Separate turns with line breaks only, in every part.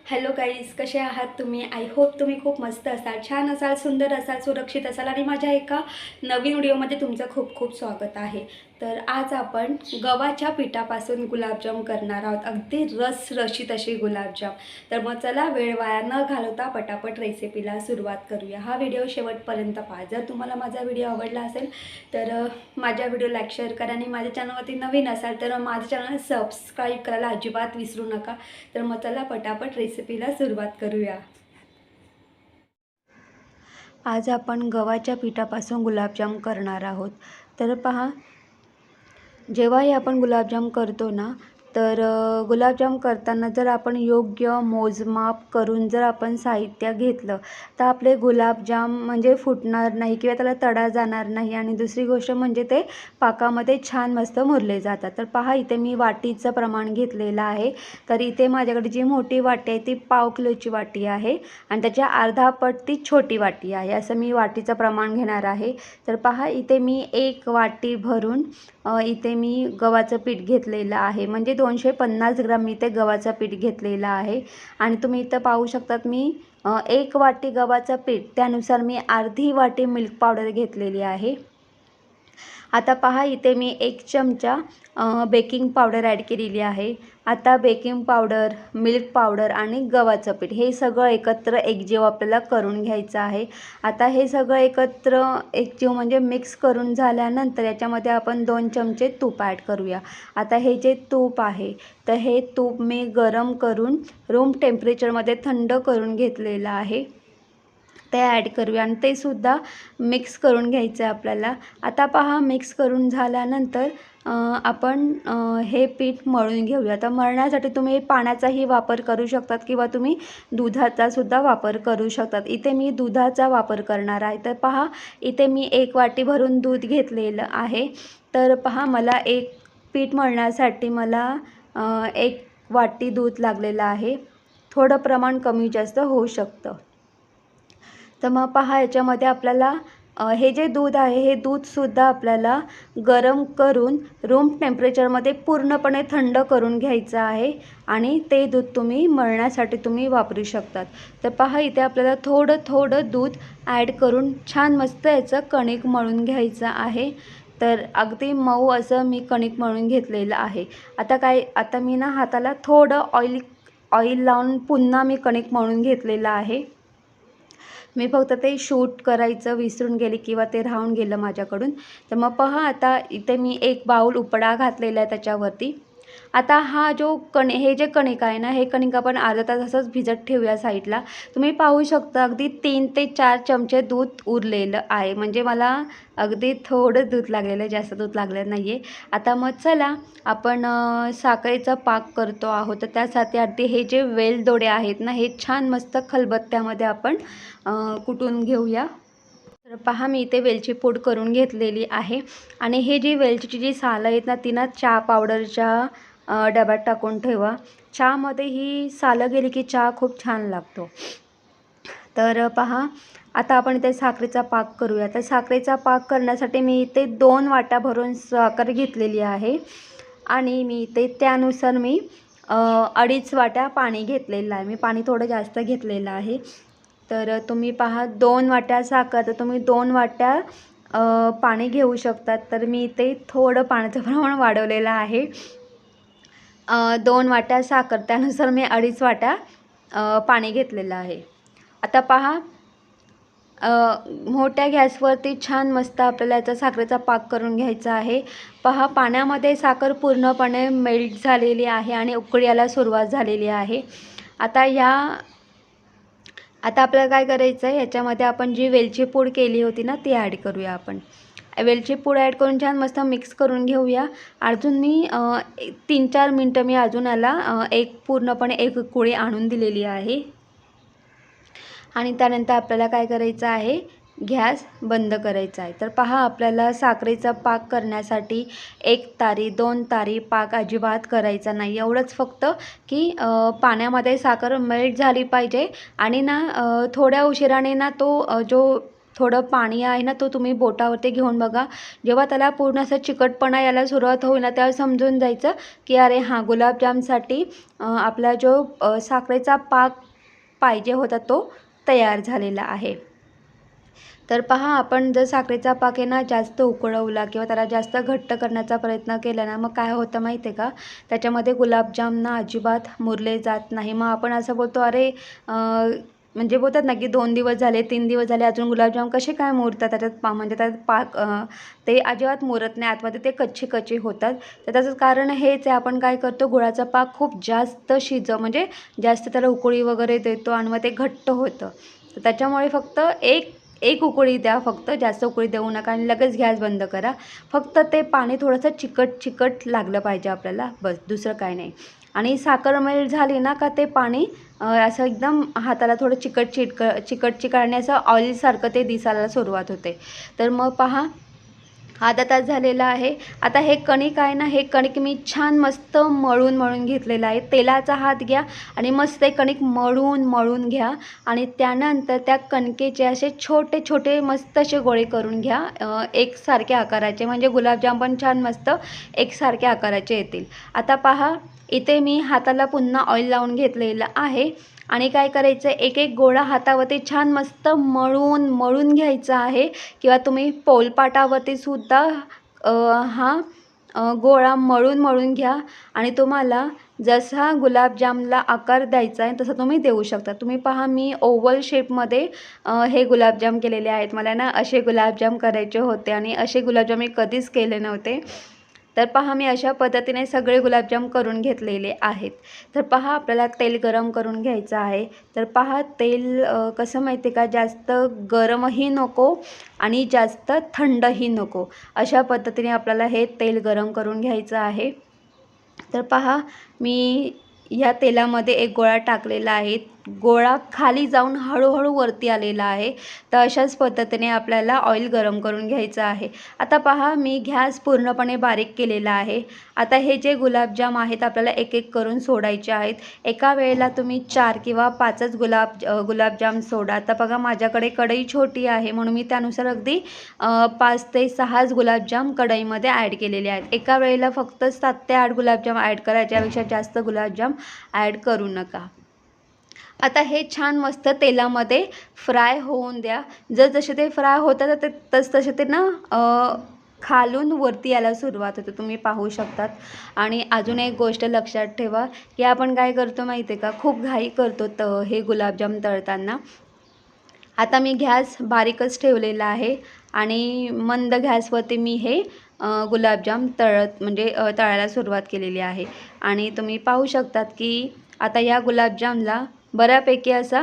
Hello guys, कसे आहात तुम्ही? आय होप तुम्ही खूप मस्त असाल, छान असाल, सुंदर असाल, सुरक्षित असाल आणि माझ्या एका नवीन व्हिडिओमध्ये तुमचं खूप खूप स्वागत आहे. तर आज आपण गव्हाच्या पिठापासून गुलाबजाम करणार आहोत, अगदी रसरशीत असे गुलाबजाम. तर मग चला वेळ वाया न घालवता पटापट रेसिपीला सुरुवात करूया. हा व्हिडिओ शेवटपर्यंत पहा. जर तुम्हाला माझा व्हिडिओ आवडला असेल तर माझ्या व्हिडिओ लाईक शेअर करा आणि माझ्या चॅनलवरती नवीन असाल तर माझ्या चॅनल सबस्क्राईब करायला अजिबात विसरू नका. तर मग चला पटापट रेसिपीला सुरुवात करूया. आज आपण गव्हाच्या पिठापासून गुलाबजाम करणार आहोत. तर पहा, जेव्हाही आपण गुलाबजाम करतो ना, तर गुलाबजाम करताना जर आपण योग्य मोजमाप करून जर आपण साहित्य घेतलं तर आपले गुलाबजाम म्हणजे फुटणार नाही किंवा त्याला तडा जाणार नाही. आणि दुसरी गोष्ट म्हणजे ते पाकामध्ये छान मस्त मुरले जातात. तर पहा, इथे मी वाटीचं प्रमाण घेतलेलं आहे. तर इथे माझ्याकडे जी मोठी वाटी आहे ती पाव किलोची वाटी आहे आणि त्याच्या अर्धा पट ती छोटी वाटी आहे, असं मी वाटीचं प्रमाण घेणार आहे. तर पहा, इथे मी एक वाटी भरून इथे मी गव्हाचं पीठ घेतलेलं आहे, म्हणजे 250 ग्राम मी इथे गव्हाचं पीठ घेतलेलं आहे. आणि तुम्ही इथं पाहू शकतात, मी एक वाटी गव्हाचं पीठ त्यानुसार मी अर्धी वाटी मिल्क पावडर घेतलेली आहे. आता पहा, इथे मी 1 चमचा बेकिंग पावडर ॲड केलेली आहे. आता बेकिंग पावडर, मिल्क पावडर आणि गव्हाचं पीठ हे सगळं एकत्र एकजीव आपल्याला करून घ्यायचं आहे. आता हे सगळं एकत्र एकजीव म्हणजे मिक्स करून झाल्यानंतर याच्यामध्ये आपण 2 चमचे तूप ॲड करूया. आता हे जे तूप आहे तर हे तूप मी गरम करून रूम टेम्परेचरमध्ये थंड करून घेतलेलं आहे. ते ॲड करूया आणि ते सुद्धा मिक्स करून घ्यायचं आहे आपल्याला. आता पहा, मिक्स करून झाल्यानंतर आपण हे पीठ मळून घेऊया. तर मळण्यासाठी तुम्ही पाण्याचाही वापर करू शकतात किंवा तुम्ही दुधाचा सुद्धा वापर करू शकतात. इथे मी दुधाचा वापर करणार आहे. तर पहा, इथे मी 1 वाटी भरून दूध घेतलेलं आहे. तर पहा, मला एक पीठ मळण्यासाठी मला 1 वाटी दूध लागलेलं आहे. थोडं प्रमाण कमी जास्त होऊ शकतं. तर मग पहा, याच्यामध्ये आपल्याला हे जे दूध आहे हे दूधसुद्धा आपल्याला गरम करून रूम टेम्परेचरमध्ये पूर्णपणे थंड करून घ्यायचं आहे आणि ते दूध तुम्ही मळण्यासाठी तुम्ही वापरू शकतात. तर पहा, इथे आपल्याला थोडं थोडं दूध ॲड करून छान मस्त याचं कणिक मळून घ्यायचं आहे. तर अगदी मऊ असं मी कणिक मळून घेतलेलं आहे. आता मी ना हाताला थोडं ऑइल लावून पुन्हा मी कणिक मळून घेतलेलं आहे. मी फक्त ते शूट करायचं विसरून गेले किंवा ते राहून गेलं माझ्याकडून. तर मग पहा, आता इथे मी एक बाऊल उपडा घातलेला आहे त्याच्यावरती. आता हा जो हे जे कणिक आहे ना, हे कणिक आपण अर्धा तास असंच भिजत ठेवूया साईडला. तुम्ही पाहू शकता अगदी 3 ते 4 चमचे दूध उरलेलं आहे, म्हणजे मला अगदी थोडं दूध लागलेलं आहे, जास्त दूध लागलेलं नाही आहे. आता मग चला आपण साखरेचा पाक करतो आहोत. तर त्यासाठी अगदी हे जे वेलदोडे आहेत ना, हे छान मस्त खलबत्त्यामध्ये आपण कुटून घेऊया. तर पहा, मी इथे वेलची पूड करून घेतलेली आहे आणि हे जी वेलचीची जी सालं आहेत ना, ती ना चहा पावडरच्या डब्यात टाकून ठेवा. चहामध्ये ही सालं गेली की चहा खूप छान लागतो. तर पहा, आता आपण इथे साखरेचा पाक करूया. तर साखरेचा पाक करण्यासाठी मी इथे 2 वाट्या भरून साखर घेतलेली आहे आणि मी इथे त्यानुसार मी 2.5 वाट्या पाणी घेतलेलं आहे. मी पाणी थोडं जास्त घेतलेलं आहे. तर तुम्ही पहा, 2 वाट्या साखर, तर तुम्ही 2 वाट्या पाणी घेऊ शकतात. तर मी इथे थोडं पाण्याचं प्रमाण वाढवलेलं आहे. 2 वाट्या साखर त्यानुसार मी 2.5 वाट्या पाणी घेतलेलं आहे. आता पहा, मोठ्या गॅसवरती छान मस्त आपल्याला याचा साखरेचा पाक करून घ्यायचा आहे. पहा, पाण्यामध्ये साखर पूर्णपणे मेल्ट झालेली आहे आणि उकळी यायला सुरुवात झालेली आहे. आता आपल्याला काय करायचं आहे, याच्यामध्ये आपण जी वेलची पूड केली होती ना, ती ॲड करूया. आपण वेलची पूड ॲड करून छान मस्त मिक्स करून घेऊया. अजून मी 3-4 मिनटं मी अजून याला पूर्णपणे एक उकळी आणून दिलेली आहे. आणि त्यानंतर आपल्याला काय करायचं आहे, गॅस बंद करायचा आहे. तर पहा, आपल्याला साखरेचा पाक करण्यासाठी 1 तारी 2 तारी पाक अजिबात करायचा नाही. एवढंच फक्त की पाण्यामध्ये साखर मेल्ट झाली पाहिजे आणि ना थोड्या उशिराने ना तो जो थोडं पाणी आहे ना तो तुम्ही बोटावरती घेऊन बघा. जेव्हा त्याला पूर्ण असं चिकटपणा यायला सुरुवात होईल ना तेव्हा समजून जायचं की अरे हां, गुलाबजामसाठी आपला जो साखरेचा पाक पाहिजे होता तो तयार झालेला आहे. तर पहा, आपण जर साखरेचा पाक आहे ना जास्त उकळवला किंवा त्याला जास्त घट्ट करण्याचा प्रयत्न केला ना, मग काय होतं माहिती आहे का, त्याच्यामध्ये गुलाबजाम ना अजिबात मुरले जात नाही. मग आपण असं बोलतो अरे म्हणजे बोलतात ना की 2 दिवस झाले, 3 दिवस झाले, अजून गुलाबजाम कसे काय मुरतात त्याच्यात म्हणजे त्यात पाक ते अजिबात मुरत नाही, आतमध्ये ते कच्चे होतात. तर त्याचं कारण हेच आहे, आपण काय करतो, गुळाचा पाक खूप जास्त म्हणजे जास्त त्याला उकळी वगैरे देतो आणि मग ते घट्ट होतं. तर त्याच्यामुळे फक्त एक उकळी द्या, फक्त जास्त उकळी देऊ नका आणि लगेच गॅस बंद करा. फक्त ते पाणी थोडंसं चिकट लागलं पाहिजे आपल्याला, बस, दुसरं काही नाही. आणि साखर मेल्ट झाली ना का ते पाणी असं एकदम हाताला थोडं चिकट आणि असं ऑइलसारखं ते दिसायला सुरुवात होते. तर मग पहा, अर्धा तास झालेला आहे. आता हे कणिक आहे ना, हे कणिक मी छान मस्त मळून घेतलेलं आहे. तेलाचा हात घ्या आणि मस्त ते कणिक मळून घ्या आणि त्यानंतर त्या कणकेचे असे छोटे मस्त असे गोळे करून घ्या, एकसारख्या आकाराचे, म्हणजे गुलाबजाम पण छान मस्त एकसारख्या आकाराचे येतील. आता पहा, इथे मी हाताला पुन्हा ऑइल लावून घेतलेलं आहे आणि काय करायचं, एक गोळा हातावरती छान मस्त मळून घ्यायचा आहे किंवा तुम्ही पोलपाटावरती सुद्धा हा गोळा मळून घ्या आणि तुम्हाला जसा गुलाबजामला आकार द्यायचा आहे तसं तुम्ही देऊ शकता. तुम्ही पहा, मी ओव्हल शेपमध्ये हे गुलाबजाम केलेले आहेत. मला ना असे गुलाबजाम करायचे होते आणि असे गुलाबजाम मी कधीच केले नव्हते. तर पहा, मी अशा पद्धतीने सगळे गुलाबजाम करून घेतलेले आहेत. तर पहा, आपल्याला तेल गरम करून घ्यायचं आहे. तर पहा, तेल कसं माहिती आहे का, जास्त गरमही नको आणि जास्त थंडही नको, अशा पद्धतीने आपल्याला हे तेल गरम करून घ्यायचं आहे. तर पहा, मी ह्या तेलामध्ये एक गोळा टाकलेला आहे. गोळा खाली जाऊन हळूहळू वरती आलेला आहे. तर अशाच पद्धतीने आपल्याला ऑइल गरम करून घ्यायचं आहे. आता पहा, मी गॅस पूर्णपणे बारीक केलेला आहे. आता हे जे गुलाबजाम आहेत आपल्याला एक करून सोडायचे आहेत. एका वेळेला तुम्ही 4 किंवा 5च गुलाबजाम सोडा. आता बघा, माझ्याकडे कढई छोटी आहे म्हणून मी त्यानुसार अगदी 5 ते 6च गुलाबजाम कढईमध्ये ॲड केलेले आहेत. एका वेळेला फक्त 7 ते 8 गुलाबजाम ॲड करा, याच्यापेक्षा जास्त गुलाबजाम ॲड करू नका. आता हे छान मस्त तेलामध्ये फ्राय होऊन द्या. जसे ते फ्राय होतात तसे ते ना खालून वरती यायला सुरुवात होते, तुम्ही पाहू शकतात. आणि अजून एक गोष्ट लक्षात ठेवा की आपण काय करतो माहिती आहे का, खूप घाई करतो हे गुलाबजाम तळताना. आता मी गॅस बारीकच ठेवलेला आहे आणि मंद गॅसवरती मी हे गुलाबजाम तळायला सुरुवात केलेली आहे. आणि तुम्ही पाहू शकतात की आता या गुलाबजामला बऱ्यापैकी असा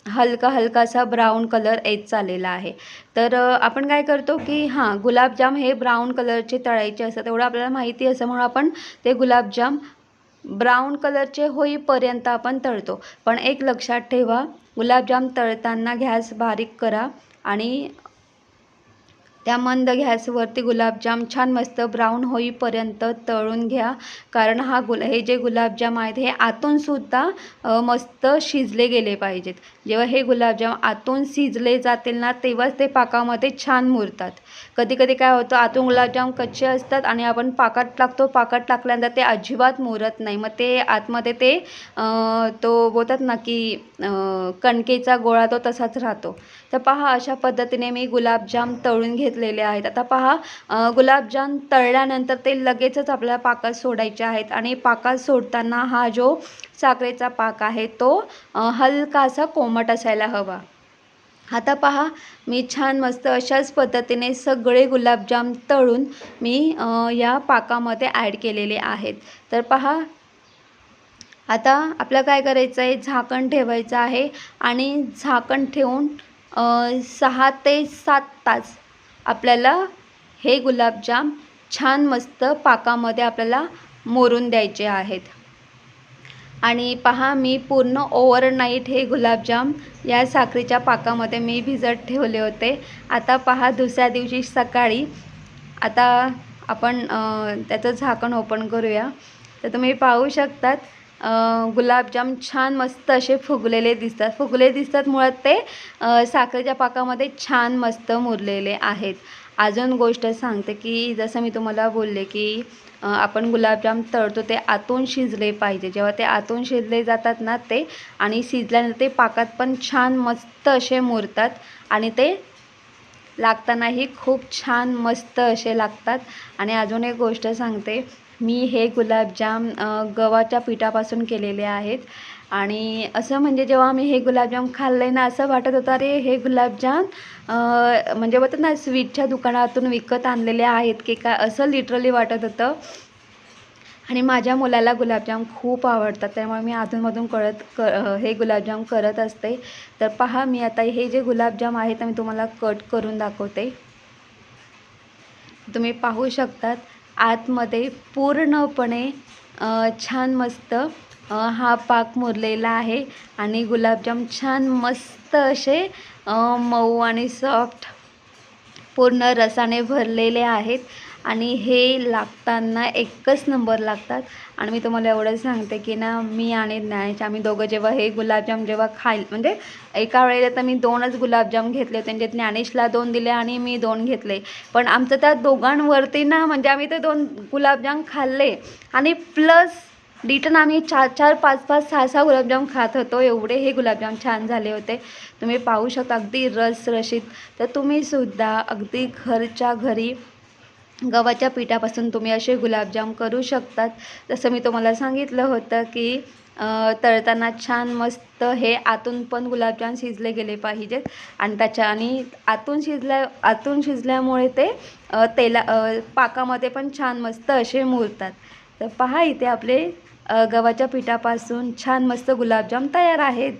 हलका असा ब्राऊन कलर येत चाललेला आहे. तर आपण काय करतो की हां, गुलाबजाम हे ब्राऊन कलरचे तळायचे असतात, एवढं आपल्याला माहिती असं म्हणून आपण ते गुलाबजाम ब्राऊन कलरचे होईपर्यंत आपण तळतो. पण एक लक्षात ठेवा, गुलाबजाम तळताना गॅस बारीक करा आणि त्या मंद गॅसवरती गुलाबजाम छान मस्त ब्राऊन होईपर्यंत तळून घ्या. कारण हे जे गुलाबजाम आहेत हे आतूनसुद्धा मस्त शिजले गेले पाहिजेत. जेव्हा हे गुलाबजाम आतून शिजले जातील ना तेव्हाच ते पाकामध्ये छान मुरतात. कधी काय होतं, आतून गुलाबजाम कच्चे असतात आणि आपण पाकात टाकतो, पाकात टाकल्यानंतर ते अजिबात मुरत नाही. मग ते आतमध्ये ते तो बोलतात ना की कणकेचा गोळा तो तसाच राहतो. तर पहा, अशा पद्धतीने मी गुलाबजाम तळून घेतलेले आहेत. आता पहा, गुलाबजाम तळल्यानंतर ते लगेचच आपल्याला पाकात सोडायचे आहेत आणि पाकात सोडताना हा जो साखरेचा पाक आहे तो हलका असा कोमट असायला हवा. आता पहा, मी छान मस्त अशाच पद्धतीने सगळे गुलाबजाम तळून मी या पाकामध्ये ॲड केलेले आहेत. तर पहा, आता आपल्याला काय करायचं आहे, झाकण ठेवायचं आहे आणि झाकण ठेवून 6 ते 7 तास आपल्याला हे गुलाबजाम छान मस्त पाकामध्ये आपल्याला मोरून द्यायचे आहेत. आणि पहा, मी पूर्ण ओव्हरनाईट हे गुलाबजाम या साखरेच्या पाकामध्ये मी भिजत ठेवले होते. आता पहा, दुसऱ्या दिवशी सकाळी आता आपण त्याचं झाकण ओपन करूया. तर तुम्ही पाहू शकतात गुलाबजाम छान मस्त असे फुगले दिसतात मुळात ते साखरेच्या पाकामध्ये छान मस्त मुरलेले आहेत. अजून गोष्ट सांगते की जसं मी तुम्हाला बोलले की आपण गुलाबजाम तळतो ते आतून शिजले पाहिजे. जेव्हा ते आतून शिजले जातात ना ते आणि शिजल्यानंतर ते पाकात पण छान मस्त असे मुरतात आणि ते लागतानाही खूप छान मस्त असे लागतात. आणि अजून एक गोष्ट सांगते, मी हे गुलाबजाम गव्हाच्या पिठापासून केलेले आहेत आणि असं म्हणजे जेव्हा मी हे गुलाबजाम खाल्ले ना असं वाटत होतं अरे हे गुलाबजाम म्हणजे बोलतात ना स्वीटच्या दुकानातून विकत आणलेले आहेत की काय असं लिटरली वाटत होतं. आणि माझ्या मुलाला गुलाबजाम खूप आवडतात त्यामुळे मी अधूनमधून हे गुलाबजाम करत असते. तर पहा मी आता हे जे गुलाबजाम आहेत मी तुम्हाला कट करून दाखवते. तुम्ही पाहू शकतात आतमध्ये पूर्णपणे छान मस्त हा पाक मुरलेला आहे आणि गुलाबजाम छान मस्त असे मऊ आणि सॉफ्ट पूर्ण रसाने भरलेले आहेत आणि हे लागताना एकच नंबर लागतात. आणि मी तुम्हाला एवढं सांगते की ना मी आणि ज्ञानेश आम्ही दोघं जेव्हा हे गुलाबजाम जेव्हा म्हणजे एका वेळेला तर मी 2च गुलाबजाम घेतले होते म्हणजे ज्ञानेशला 2 दिले आणि मी 2 घेतले. पण आमचं त्या दोघांवरती ना म्हणजे आम्ही ते 2 गुलाबजाम खाल्ले आणि प्लस रिटर्न आम्ही 4-4, 5-5, 6-6 गुलाबजाम खात होतो. एवढे हे गुलाबजाम छान झाले होते. तुम्ही पाहू शकता अगदी रसरशीत. तर तुम्हीसुद्धा अगदी घरच्या घरी गव्हाच्या पिठापासून तुम्ही असे गुलाबजाम करू शकतात. जसं मी तुम्हाला सांगितलं होतं की तळताना छान मस्त हे आतून पण गुलाबजाम शिजले गेले पाहिजेत आणि आतून शिजल्यामुळे ते पाकामध्ये पण छान मस्त असे मुरतात. तर पहा इथे आपले गव्हाच्या पिठापासून छान मस्त गुलाबजाम तयार आहेत.